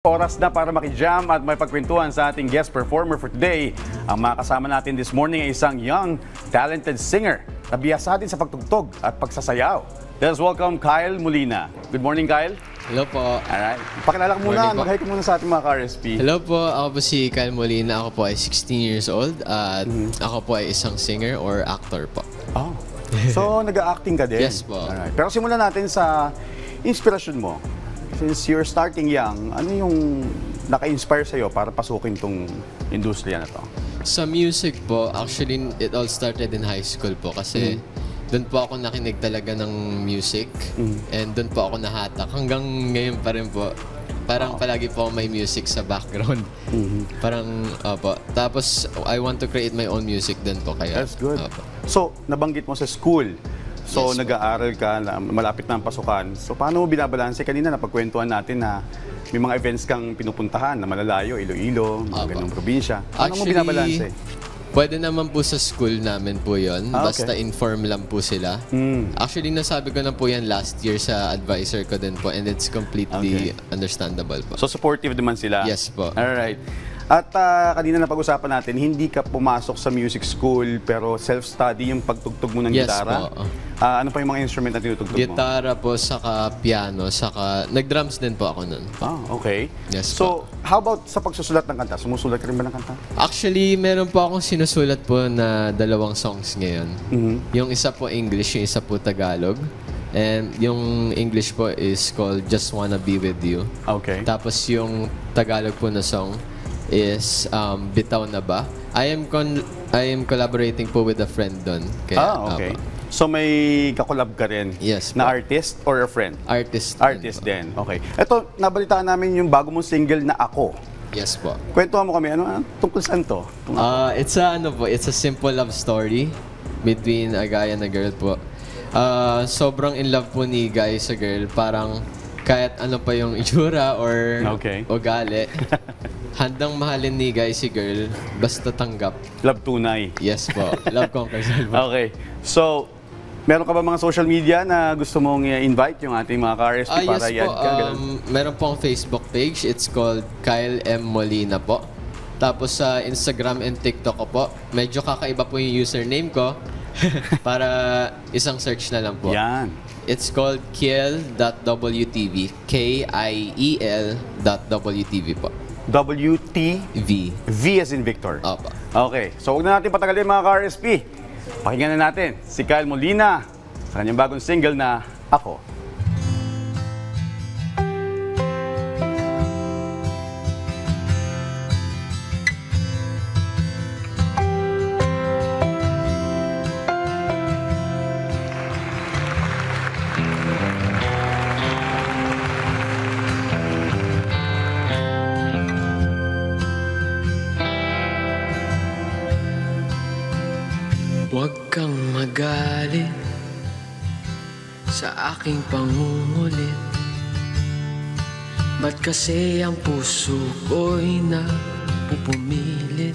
Oras na para makijam at may pagkwentuhan sa ating guest performer for today. Ang makasama natin this morning ay isang young, talented singer na biyasa din sa pagtugtog at pagsasayaw. Let's welcome Kyle Molina. Good morning, Kyle. Hello po. Alright. Pakilala ka muna, mag-hi ka muna sa ating mga ka-RSP. Hello po, ako po si Kyle Molina. Ako po ay 16 years old at ako po ay isang singer or actor po. Oh. So, nag-acting ka din? Yes po. Alright. Pero simulan natin sa inspirasyon mo. Since you're starting young, ano yung naka-inspire sa'yo para pasukin tong industriya na to? Sa music po, actually, it all started in high school po kasi doon po ako nakinig talaga ng music and doon po ako nahatak. Hanggang ngayon pa rin po, parang palagi po may music sa background. Parang, opo. Tapos, I want to create my own music din po. Kaya, That's good. Opo. So, nabanggit mo sa school. So, Yes, nag-aaral ka, malapit na ang pasukan. So, paano mo binabalanse? Kanina napagkwentuhan natin na may mga events kang pinupuntahan na malalayo, Iloilo, mga ganung probinsya. Paano mo binabalanse? Pwede naman po sa school namin po yun. Okay. Basta inform lang po sila. Actually, nasabi ko na po yan last year sa advisor ko din po and it's completely understandable po. So, supportive naman sila? Yes po. Alright. At kanina napag-usapan natin, hindi ka pumasok sa music school pero self-study yung pagtugtog mo ng Yes gitara. po. Ano pa yung mga instrument na tinutugtog mo? Gitara po, saka piano, saka nag-drums din po ako nun. Okay. Yes So, how about sa pagsusulat ng kanta? Sumusulat ka rin ba ng kanta? Actually, meron po akong sinusulat po na 2 songs ngayon. Yung isa po English, yung isa po Tagalog. And yung English po is called Just Wanna Be With You. Okay. Tapos yung Tagalog po na song is Bitaw Na Ba. I am collaborating po with a friend doon. Okay. So may kakolab ka rin? Yes, Na po. artist or a friend? Artist. Artist din. Okay. Ito, nabalitaan namin yung bago mong single na Ako. Yes po. Kwentuhan mo kami, ano tungkol saan to? It's a simple love story between a guy and a girl po. Sobrang in love po ni guy sa girl. Parang kahit ano pa yung itsura or ugali, handang mahalin ni guy si girl, basta tanggap. Love tunay. Yes po. Love conquers all po. Okay. So, meron ka ba mga social media na gusto mong invite yung ating mga ka-RSP para Yes i-add po. ka? Meron po ang Facebook page. It's called Kyle M. Molina po. Tapos sa Instagram and TikTok ko po, medyo kakaiba po yung username ko para isang search na lang po. Yan. It's called kiel.wtv. Kiel.wtv po. WTV. V as in Victor. Opo. Okay. So, huwag na natin patagalin mga ka-RSP. Pakinggan na natin si Kyle Molina sa kanyang bagong single na Ako. Huwag kang magalit sa aking pangungulit. Ba't kasi ang puso ko'y napupumilit?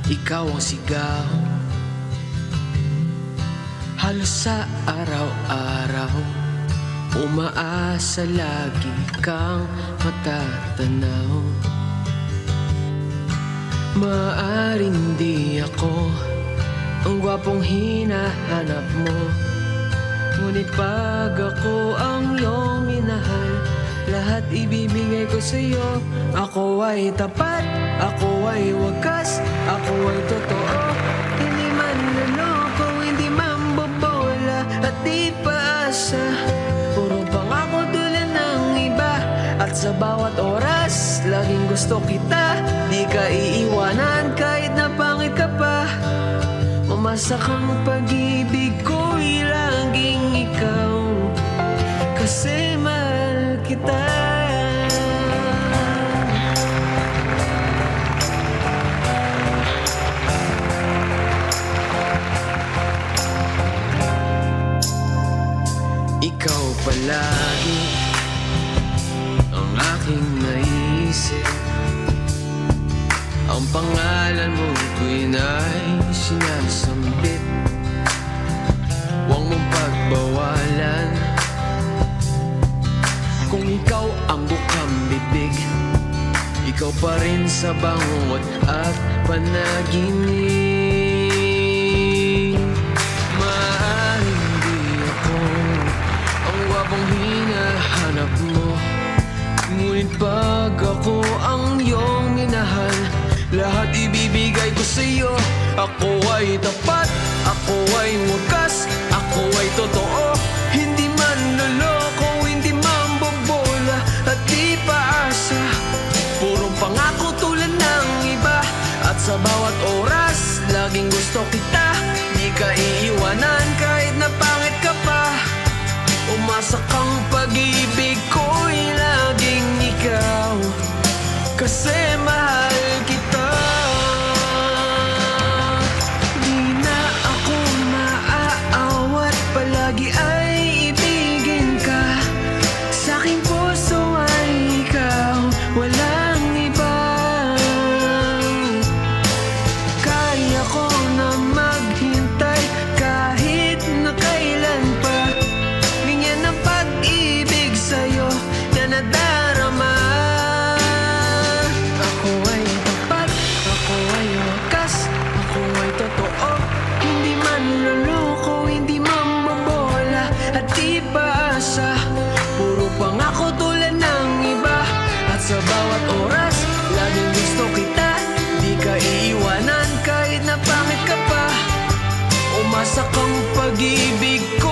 Ikaw ang sigaw halos sa araw-araw. Umaasa lagi kang matatanaw. Maaaring di ako ang gwapong hinahanap mo, ngunit pag ako ang iyong minahal, lahat ibibigay ko sa'yo. Ako ay tapat, ako ay wakas, ako ay totoo. Hindi man naloko, hindi man bobola, at di paasa. Puro pangako tulad ng iba, at sa bawat oras, laging gusto kita. Di ka iiwanan kahit na pangit ka pa. Umasak ang pag-ibig ko'y laging ikaw, kasi mahal kita. Ikaw palagi ang aking naisip. Ang pangalan mo ko'y sinasambit. Huwag mong pagbawalan kung ikaw ang bukang bibig. ikaw pa rin sa bangot at panaginip. Maaaring di ako ang gwapong hinahanap mo, ngunit pag ako ang iyong minahal, lahat ibibigay ko sa'yo. Ako ay tapat, ako ay wakas, ako ay totoo, hindi man loloko, hindi man bobola at di paasa. Purong pangako tulad ng iba, at sa bawat oras laging gusto kita. Di ka iiwanan kahit na pangit ka pa. Umasa kang pag-ibig ko'y laging ikaw, kasi mahal kita. Di na ako maaawat, palagi ay ibigin ka. Sa aking puso ay ikaw, walang iba. Kaya ko na maghintay kahit na kailan pa. Ganyan ang pag-ibig sa'yo na nadarama. Ako ay tapat, ako ay wakas, ako ay totoo, hindi man loloko, hindi man mabola at di paasa. Puro pangako tulad ng iba, at sa bawat oras laging gusto kita. Di ka iiwanan kahit na pangit ka pa. Umasa kang pag-ibig ko